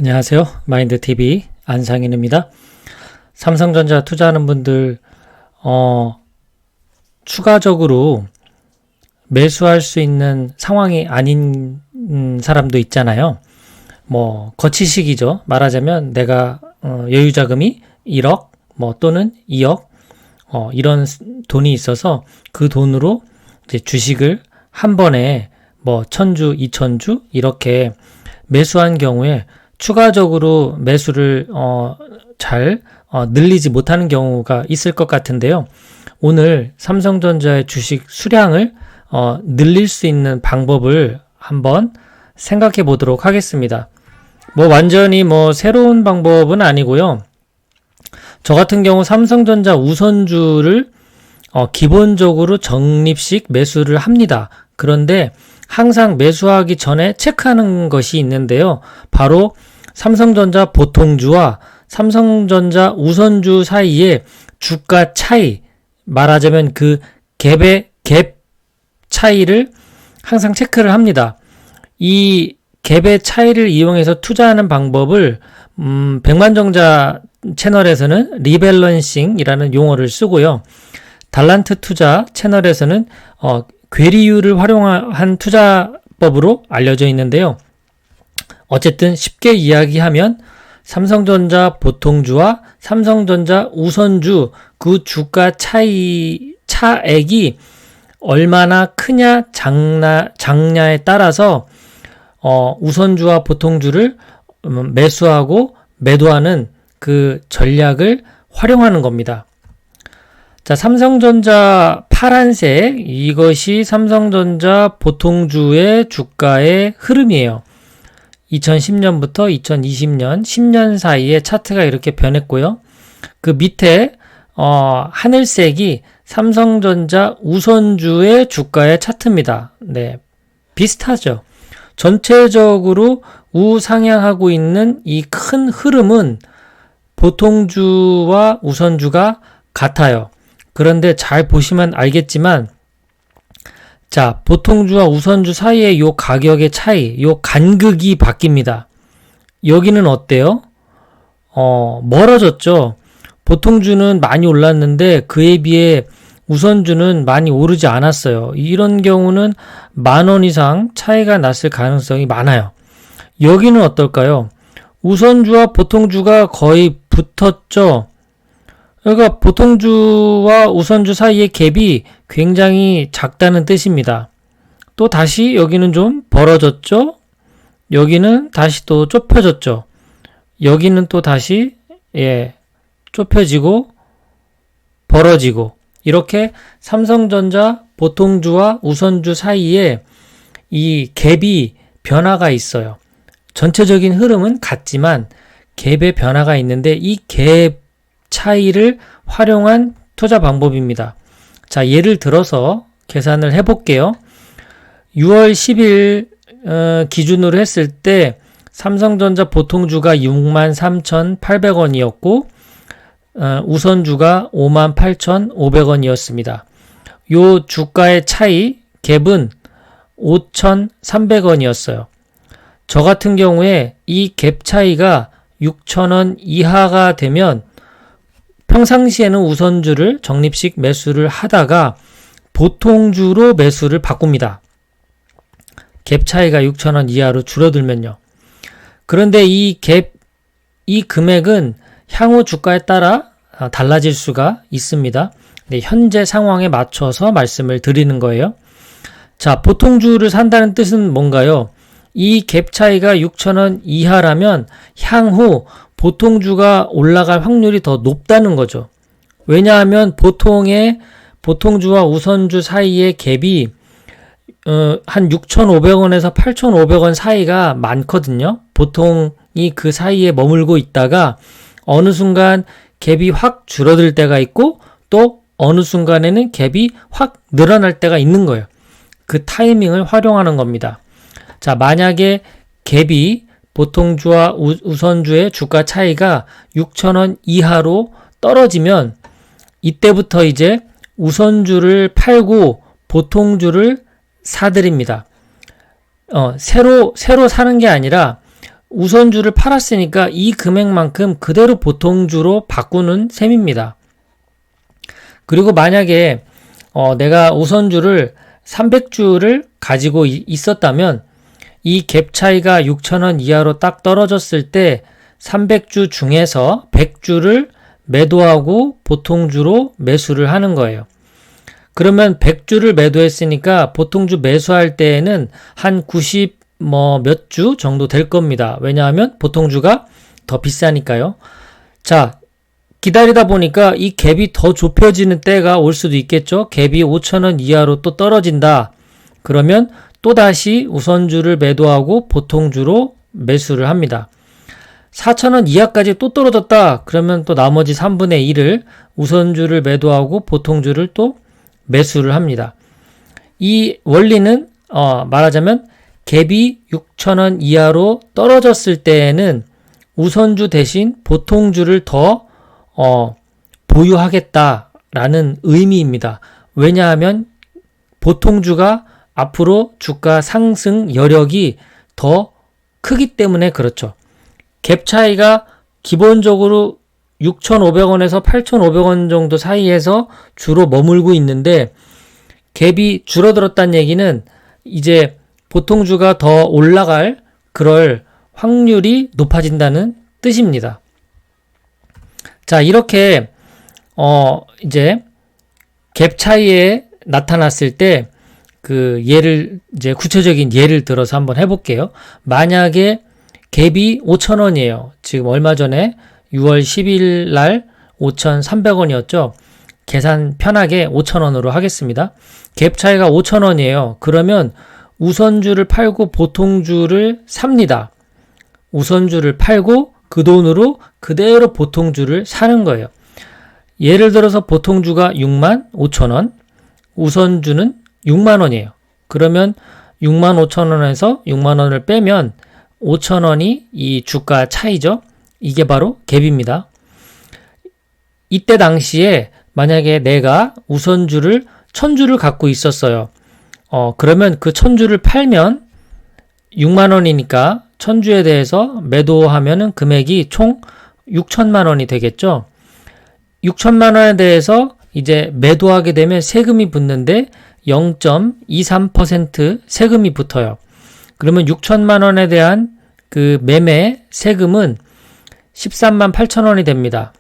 안녕하세요. 마인드TV 안상인입니다. 삼성전자 투자하는 분들 추가적으로 매수할 수 있는 상황이 아닌 사람도 있잖아요. 거치식이죠. 말하자면 내가 여유 자금이 1억 또는 2억 이런 돈이 있어서 그 돈으로 이제 주식을 한 번에 1000주, 2000주 이렇게 매수한 경우에 추가적으로 매수를 잘 늘리지 못하는 경우가 있을 것 같은데요. 오늘 삼성전자의 주식 수량을 늘릴 수 있는 방법을 한번 생각해 보도록 하겠습니다. 완전히 새로운 방법은 아니고요. 저 같은 경우 삼성전자 우선주를 기본적으로 적립식 매수를 합니다. 그런데 항상 매수하기 전에 체크하는 것이 있는데요. 바로 삼성전자 보통주와 삼성전자 우선주 사이의 주가 차이, 말하자면 그 갭 차이를 항상 체크를 합니다. 이 갭의 차이를 이용해서 투자하는 방법을 백만정자 채널에서는 리밸런싱이라는 용어를 쓰고요. 달란트 투자 채널에서는 괴리율을 활용한 투자법으로 알려져 있는데요. 어쨌든 쉽게 이야기하면 삼성전자 보통주와 삼성전자 우선주 그 주가 차액이 얼마나 크냐 작냐에 따라서 우선주와 보통주를 매수하고 매도하는 그 전략을 활용하는 겁니다. 자, 삼성전자 파란색, 이것이 삼성전자 보통주의 주가의 흐름이에요. 2010년부터 2020년 10년 사이에 차트가 이렇게 변했고요. 그 밑에 하늘색이 삼성전자 우선주의 주가의 차트입니다. 네, 비슷하죠. 전체적으로 우상향하고 있는 이 큰 흐름은 보통주와 우선주가 같아요. 그런데 잘 보시면 알겠지만, 자, 보통주와 우선주 사이의 요 가격의 차이, 요 간극이 바뀝니다. 여기는 어때요? 멀어졌죠? 보통주는 많이 올랐는데 그에 비해 우선주는 많이 오르지 않았어요. 이런 경우는 10,000원 이상 차이가 났을 가능성이 많아요. 여기는 어떨까요? 우선주와 보통주가 거의 붙었죠? 그러니까 보통주와 우선주 사이의 갭이 굉장히 작다는 뜻입니다. 또 다시 여기는 좀 벌어졌죠? 여기는 다시 또 좁혀졌죠? 여기는 또 다시 좁혀지고 벌어지고 이렇게 삼성전자 보통주와 우선주 사이에 이 갭이 변화가 있어요. 전체적인 흐름은 같지만 갭의 변화가 있는데 이 갭 차이를 활용한 투자 방법입니다. 자, 예를 들어서 계산을 해볼게요. 6월 10일 기준으로 했을 때 삼성전자 보통주가 63,800원이었고 우선주가 58,500원이었습니다. 요 주가의 차이 갭은 5,300원이었어요. 저 같은 경우에 이 갭 차이가 6,000원 이하가 되면 평상시에는 우선주를 적립식 매수를 하다가 보통주로 매수를 바꿉니다. 갭 차이가 6,000원 이하로 줄어들면요. 그런데 이 금액은 향후 주가에 따라 달라질 수가 있습니다. 네, 현재 상황에 맞춰서 말씀을 드리는 거예요. 자, 보통주를 산다는 뜻은 뭔가요? 이 갭 차이가 6,000원 이하라면 향후 보통주가 올라갈 확률이 더 높다는 거죠. 왜냐하면 보통주와 우선주 사이의 갭이 한 6,500원에서 8,500원 사이가 많거든요. 보통이 그 사이에 머물고 있다가 어느 순간 갭이 확 줄어들 때가 있고 또 어느 순간에는 갭이 확 늘어날 때가 있는 거예요. 그 타이밍을 활용하는 겁니다. 자, 만약에 갭이 보통주와 우선주의 주가 차이가 6,000원 이하로 떨어지면 이때부터 이제 우선주를 팔고 보통주를 사드립니다. 새로 사는 게 아니라 우선주를 팔았으니까 이 금액만큼 그대로 보통주로 바꾸는 셈입니다. 그리고 만약에 내가 우선주를 300주를 가지고 있었다면 이 갭 차이가 6,000원 이하로 딱 떨어졌을 때 300주 중에서 100주를 매도하고 보통주로 매수를 하는 거예요. 그러면 100주를 매도했으니까 보통주 매수할 때에는 한 90 몇 주 정도 될 겁니다. 왜냐하면 보통주가 더 비싸니까요. 자, 기다리다 보니까 이 갭이 더 좁혀지는 때가 올 수도 있겠죠. 갭이 5,000원 이하로 또 떨어진다. 그러면 또다시 우선주를 매도하고 보통주로 매수를 합니다. 4,000원 이하까지 또 떨어졌다. 그러면 또 나머지 3분의 1을 우선주를 매도하고 보통주를 또 매수를 합니다. 이 원리는 말하자면 갭이 6,000원 이하로 떨어졌을 때에는 우선주 대신 보통주를 더 보유하겠다라는 의미입니다. 왜냐하면 보통주가 앞으로 주가 상승 여력이 더 크기 때문에 그렇죠. 갭 차이가 기본적으로 6,500원에서 8,500원 정도 사이에서 주로 머물고 있는데 갭이 줄어들었다는 얘기는 이제 보통주가 더 올라갈 그럴 확률이 높아진다는 뜻입니다. 자, 이렇게 이제 갭 차이에 나타났을 때 그 예를 이제 구체적인 예를 들어서 한번 해볼게요. 만약에 갭이 5,000원이에요. 지금 얼마 전에 6월 10일 날 5,300원이었죠. 계산 편하게 5,000원으로 하겠습니다. 갭 차이가 5,000원이에요. 그러면 우선주를 팔고 보통주를 삽니다. 우선주를 팔고 그 돈으로 그대로 보통주를 사는 거예요. 예를 들어서 보통주가 65,000원, 우선주는 6만원이에요. 그러면 65,000원에서 6만원을 빼면 5,000원이 이 주가 차이죠. 이게 바로 갭입니다. 이때 당시에 만약에 내가 우선주를 1,000주를 갖고 있었어요. 그러면 그 1,000주를 팔면 6만원이니까 1,000주에 대해서 매도하면은 금액이 총 6천만원이 되겠죠. 6천만원에 대해서 이제 매도하게 되면 세금이 붙는데 0.23% 세금이 붙어요. 그러면 6천만원에 대한 그 매매 세금은 13만 8천원이 됩니다.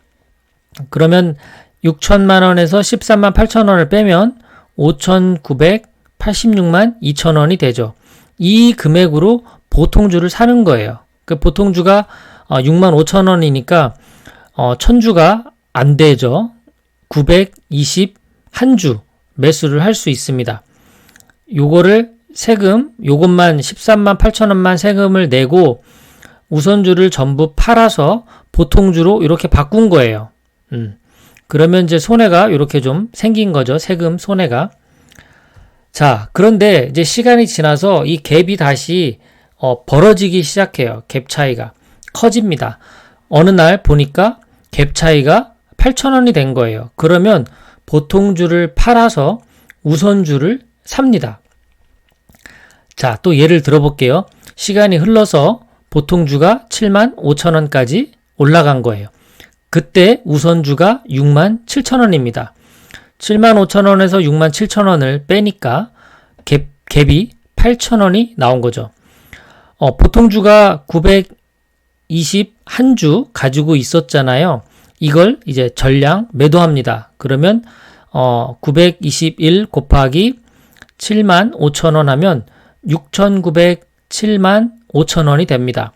그러면 6천만원에서 13만 8천원을 빼면 5,986만 2천원이 되죠. 이 금액으로 보통주를 사는 거예요. 그 보통주가 6만 5천원이니까 1,000주가 안 되죠. 921주 매수를 할 수 있습니다. 요거를 세금, 요것만 13만 8천원만 세금을 내고 우선주를 전부 팔아서 보통주로 이렇게 바꾼 거예요. 그러면 이제 손해가 이렇게 좀 생긴 거죠. 세금 손해가. 자, 그런데 이제 시간이 지나서 이 갭이 다시 벌어지기 시작해요. 갭 차이가 커집니다. 어느 날 보니까 갭 차이가 8,000원이 된 거예요. 그러면 보통주를 팔아서 우선주를 삽니다. 자, 또 예를 들어볼게요. 시간이 흘러서 보통주가 7만 5천원까지 올라간 거예요. 그때 우선주가 6만 7천원입니다. 7만 5천원에서 6만 7천원을 빼니까 갭이 8천원이 나온 거죠. 보통주가 921주 가지고 있었잖아요. 이걸 이제 전량 매도합니다. 그러면 921 곱하기 7만 5천원 하면 6,907만 5천원이 됩니다.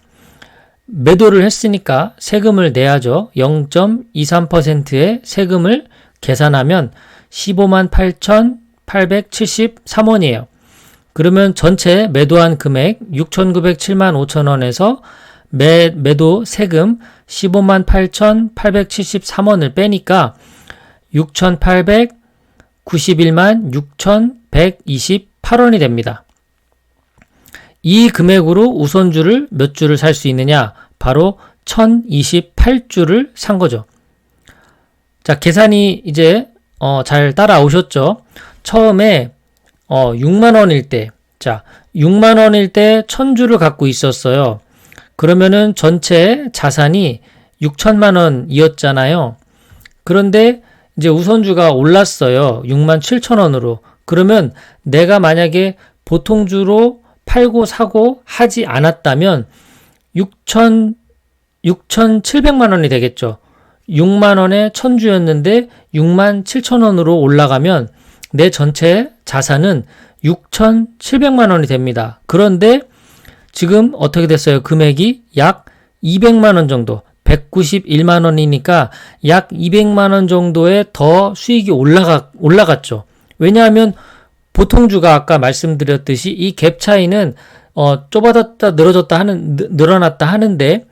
매도를 했으니까 세금을 내야죠. 0.23%의 세금을 계산하면 15만 8,873원이에요. 그러면 전체 매도한 금액 6,907만 5천원에서 매도 세금 15만 8,873원을 빼니까 6,891만 6,128원이 됩니다. 이 금액으로 우선주를 몇 주를 살 수 있느냐? 바로 1,028주를 산 거죠. 자, 계산이 이제 잘 따라오셨죠? 처음에 6만원일 때, 자, 6만원일 때 1,000주를 갖고 있었어요. 그러면은 전체 자산이 6천만 원이었잖아요. 그런데 이제 우선주가 올랐어요. 6만 7천 원으로. 그러면 내가 만약에 보통주로 팔고 사고 하지 않았다면 6,700만 원이 되겠죠. 6만 원에 1000주였는데 6만 7천 원으로 올라가면 내 전체 자산은 6,700만 원이 됩니다. 그런데 지금 어떻게 됐어요? 금액이 약 200만 원 정도, 191만 원이니까 약 200만 원 정도의 더 수익이 올라갔죠. 왜냐하면 보통주가 아까 말씀드렸듯이 이 갭 차이는 좁아졌다 늘어났다 하는데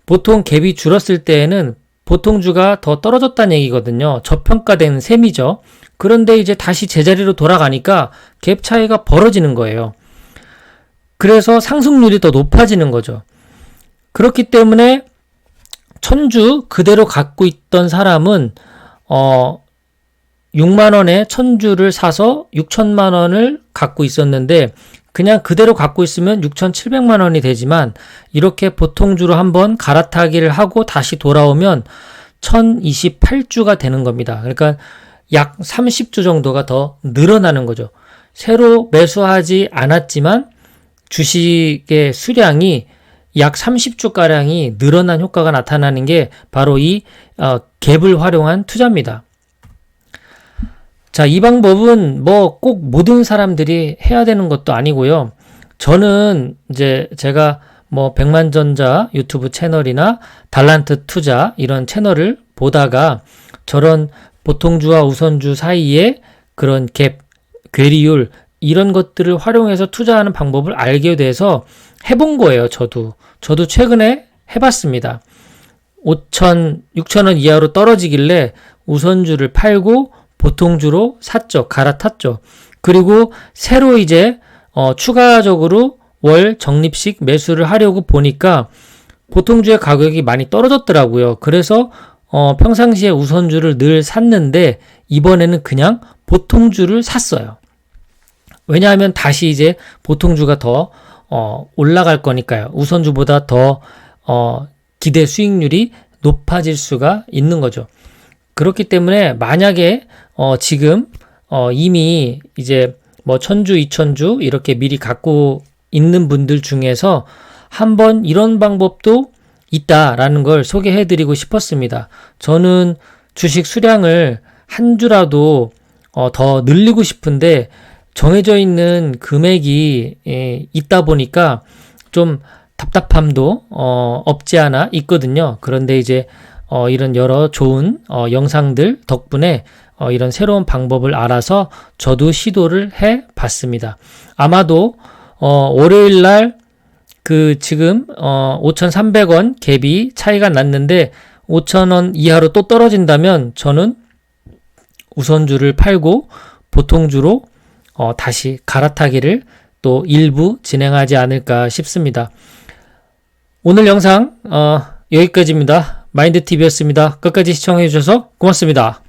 보통 갭이 줄었을 때에는 보통주가 더 떨어졌다는 얘기거든요. 저평가된 셈이죠. 그런데 이제 다시 제자리로 돌아가니까 갭 차이가 벌어지는 거예요. 그래서 상승률이 더 높아지는 거죠. 그렇기 때문에 1000주 그대로 갖고 있던 사람은 6만 원에 1000주를 사서 6천만 원을 갖고 있었는데 그냥 그대로 갖고 있으면 6,700만 원이 되지만 이렇게 보통주로 한번 갈아타기를 하고 다시 돌아오면 1028주가 되는 겁니다. 그러니까 약 30주 정도가 더 늘어나는 거죠. 새로 매수하지 않았지만 주식의 수량이 약 30주가량이 늘어난 효과가 나타나는 게 바로 이 갭을 활용한 투자입니다. 자, 이 방법은 뭐 꼭 모든 사람들이 해야 되는 것도 아니고요. 저는 이제 제가 뭐 백만전자 유튜브 채널이나 달란트 투자 이런 채널을 보다가 저런 보통주와 우선주 사이에 그런 갭, 괴리율 이런 것들을 활용해서 투자하는 방법을 알게 돼서 해본 거예요. 저도 최근에 해봤습니다. 6,000원 이하로 떨어지길래 우선주를 팔고 보통주로 샀죠. 갈아탔죠. 그리고 새로 이제 추가적으로 월 적립식 매수를 하려고 보니까 보통주의 가격이 많이 떨어졌더라고요. 그래서 평상시에 우선주를 늘 샀는데 이번에는 그냥 보통주를 샀어요. 왜냐하면 다시 이제 보통주가 더 올라갈 거니까요. 우선주보다 더 기대 수익률이 높아질 수가 있는 거죠. 그렇기 때문에 만약에 지금 이미 이제 뭐 1000주, 2000주 이렇게 미리 갖고 있는 분들 중에서 한번 이런 방법도 있다라는 걸 소개해 드리고 싶었습니다. 저는 주식 수량을 한 주라도 더 늘리고 싶은데 정해져 있는 금액이 있다 보니까 좀 답답함도 없지 않아 있거든요. 그런데 이제 이런 여러 좋은 영상들 덕분에 이런 새로운 방법을 알아서 저도 시도를 해 봤습니다. 아마도 월요일 날 지금 5,300원 갭이 차이가 났는데 5,000원 이하로 또 떨어진다면 저는 우선주를 팔고 보통주로 다시 갈아타기를 또 일부 진행하지 않을까 싶습니다. 오늘 영상 여기까지입니다. 마인드TV였습니다. 끝까지 시청해 주셔서 고맙습니다.